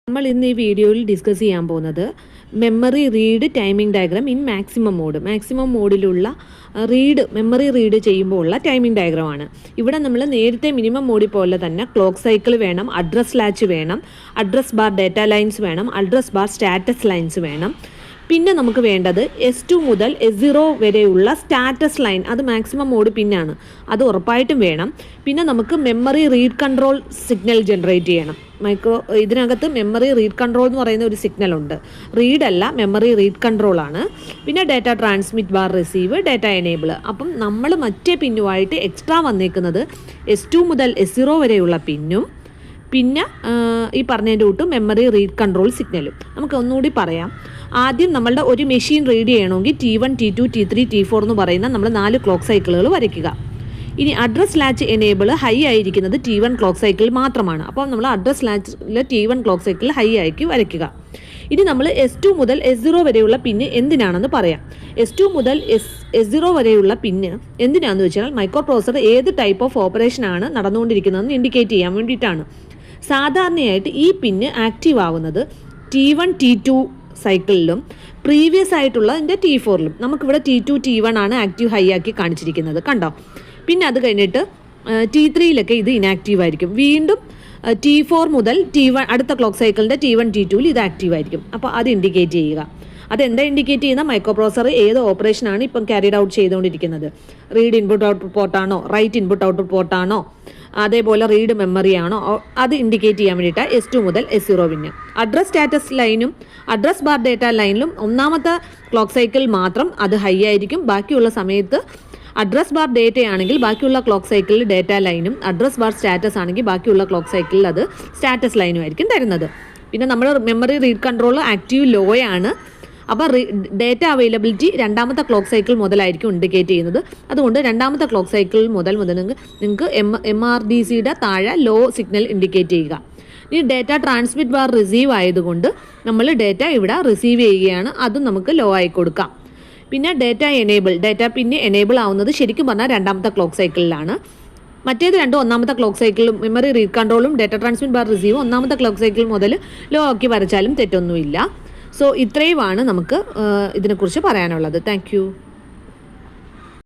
നമ്മൾ ഇന്ന് ഈ വീഡിയോയിൽ ഡിസ്കസ് ചെയ്യാൻ പോകുന്നത് memory read timing diagram in maximum മോഡിലുള്ള മെമ്മറി റീഡ് ചെയ്യുമ്പോൾ ഉള്ള ടൈമിംഗ് ഡയഗ്രാമാണ്. ഇവിടെ നമ്മൾ നേരത്തെ മിനിമം മോഡിൽ പോലെ തന്നെ ക്ലോക്ക് സൈക്കിൾ വേണം, അഡ്രസ് ലാച്ച് വേണം, അഡ്രസ് ബാർ ഡേറ്റ ലൈൻസ് വേണം, അഡ്രസ് ബാർ സ്റ്റാറ്റസ് ലൈൻസ് വേണം. പിന്നെ നമുക്ക് വേണ്ടത് S2 മുതൽ S0 വരെയുള്ള സ്റ്റാറ്റസ് ലൈൻ, അത് മാക്സിമം മോഡ് പിന്നാണ്, അത് ഉറപ്പായിട്ടും വേണം. പിന്നെ നമുക്ക് memory read control signal generate ചെയ്യണം. ഇതിനകത്ത് മെമ്മറി റീഡ് കൺട്രോൾ എന്ന് പറയുന്ന ഒരു സിഗ്നൽ ഉണ്ട്. റീഡ് അല്ല, മെമ്മറി റീഡ് കൺട്രോൾ ആണ്. പിന്നെ data transmit bar receive, data enable. അപ്പം നമ്മൾ മറ്റേ പിന്നുമായിട്ട് എക്സ്ട്രാ വന്നേക്കുന്നത് S2 മുതൽ S0 വരെയുള്ള പിന്നും പിന്നെ ഈ പറഞ്ഞതിൻ്റെ കൂട്ട് മെമ്മറി റീഡ് കൺട്രോൾ സിഗ്നലും. നമുക്ക് ഒന്നുകൂടി പറയാം. ആദ്യം നമ്മളുടെ ഒരു മെഷീൻ റീഡ് ചെയ്യണമെങ്കിൽ T1, T2, T3, T4 എന്ന് പറയുന്ന നമ്മൾ 4 ക്ലോക്ക് സൈക്കിളുകൾ വരയ്ക്കുക. ഇനി അഡ്രസ് ലാച്ച് എനേബിൾ ഹൈ ആയിരിക്കുന്നത് T1 ക്ലോക്ക് സൈക്കിൾ മാത്രമാണ്. അപ്പോൾ നമ്മൾ അഡ്രസ് ലാച്ചിൽ T1 ക്ലോക്ക് സൈക്കിൾ ഹൈ ആക്കി വരയ്ക്കുക. ഇനി നമ്മൾ S2 മുതൽ S0 വരെയുള്ള പിന്ന് എന്തിനാണെന്ന് പറയാം. S2 മുതൽ S0 വരെയുള്ള പിന്ന് എന്തിനാണെന്ന് വെച്ചാൽ മൈക്രോ പ്രോസസർ ഏത് ടൈപ്പ് ഓഫ് ഓപ്പറേഷനാണ് നടന്നുകൊണ്ടിരിക്കുന്നതെന്ന് ഇൻഡിക്കേറ്റ് ചെയ്യാൻ വേണ്ടിയിട്ടാണ്. സാധാരണയായിട്ട് ഈ പിന്ന് ആക്റ്റീവ് ആവുന്നത് T1, T2 സൈക്കിളിലും പ്രീവിയസ് ആയിട്ടുള്ള T4ലും. നമുക്കിവിടെ T2, T1 ആണ് ആക്റ്റീവ് ഹൈ ആക്കി കാണിച്ചിരിക്കുന്നത്, കണ്ടോ. പിന്നെ അത് കഴിഞ്ഞിട്ട് T3യിലൊക്കെ ഇത് ഇനാക്റ്റീവ് ആയിരിക്കും. വീണ്ടും T4 മുതൽ T1 അടുത്ത ക്ലോക്ക് സൈക്കിളിൻ്റെ T1, T2ൽ ഇത് ആക്റ്റീവ് ആയിരിക്കും. അപ്പോൾ അത് ഇൻഡിക്കേറ്റ് ചെയ്യുക. അതെന്താ ഇൻഡിക്കേറ്റ് ചെയ്യുന്ന മൈക്രോ പ്രോസസർ ഏത് ഓപ്പറേഷനാണ് ഇപ്പം ക്യാരിഡ് ഔട്ട് ചെയ്തുകൊണ്ടിരിക്കുന്നത്. റീഡ് ഇൻപുട്ട് ഔട്ട്പുട്ട് പോർട്ടാണോ, റൈറ്റ് ഇൻപുട്ട് ഔട്ട്പുട്ട് പോർട്ടാണോ, അതേപോലെ റീഡ് മെമ്മറി ആണോ, അത് ഇൻഡിക്കേറ്റ് ചെയ്യാൻ വേണ്ടിയിട്ടാണ് S2 മുതൽ S0 പിന്നെ. അഡ്രസ് സ്റ്റാറ്റസ് ലൈനും അഡ്രസ് ബാർ ഡേറ്റ ലൈനിലും ഒന്നാമത്തെ ക്ലോക്ക് സൈക്കിൾ മാത്രം അത് ഹൈ ആയിരിക്കും. ബാക്കിയുള്ള സമയത്ത് അഡ്രസ് ബാർ ഡേറ്റ ആണെങ്കിൽ ബാക്കിയുള്ള ക്ലോക്ക് സൈക്കിളിൽ ഡേറ്റ ലൈനും, അഡ്രസ് ബാർ സ്റ്റാറ്റസ് ആണെങ്കിൽ ബാക്കിയുള്ള ക്ലോക്ക് സൈക്കിളിൽ അത് സ്റ്റാറ്റസ് ലൈനും ആയിരിക്കും തരുന്നത്. പിന്നെ നമ്മൾ memory read control active low ആണ്. അപ്പോൾ ഡേറ്റ അവൈലബിലിറ്റി രണ്ടാമത്തെ ക്ലോക്ക് സൈക്കിൾ മുതലായിരിക്കും ഇൻഡിക്കേറ്റ് ചെയ്യുന്നത്. അതുകൊണ്ട് രണ്ടാമത്തെ ക്ലോക്ക് സൈക്കിൾ മുതൽ നിങ്ങൾക്ക് MRDCയുടെ താഴെ ലോ സിഗ്നൽ ഇൻഡിക്കേറ്റ് ചെയ്യുക. ഇനി ഡേറ്റ ട്രാൻസ്മിറ്റ് ബാർ റിസീവ് ആയതുകൊണ്ട് നമ്മൾ ഡേറ്റ ഇവിടെ റിസീവ് ചെയ്യുകയാണ്, അതും നമുക്ക് ലോ ആയി കൊടുക്കാം. പിന്നെ ഡേറ്റ പിന്നെ എനേബിൾ ആവുന്നത് ശരിക്കും പറഞ്ഞാൽ രണ്ടാമത്തെ ക്ലോക്ക് സൈക്കിളിലാണ്. മറ്റേത് രണ്ടും ഒന്നാമത്തെ ക്ലോക്ക് സൈക്കിളും മെമ്മറി റീഡ് കൺട്രോളും ഡേറ്റ ട്രാൻസ്മിറ്റ് ബാർ റിസീവും ഒന്നാമത്തെ ക്ലോക്ക് സൈക്കിൾ മുതൽ ലോ ആക്കി വരച്ചാലും തെറ്റൊന്നുമില്ല. സോ ഇത്രയുമാണ് നമുക്ക് ഇതിനെക്കുറിച്ച് പറയാനുള്ളത്. Thank you.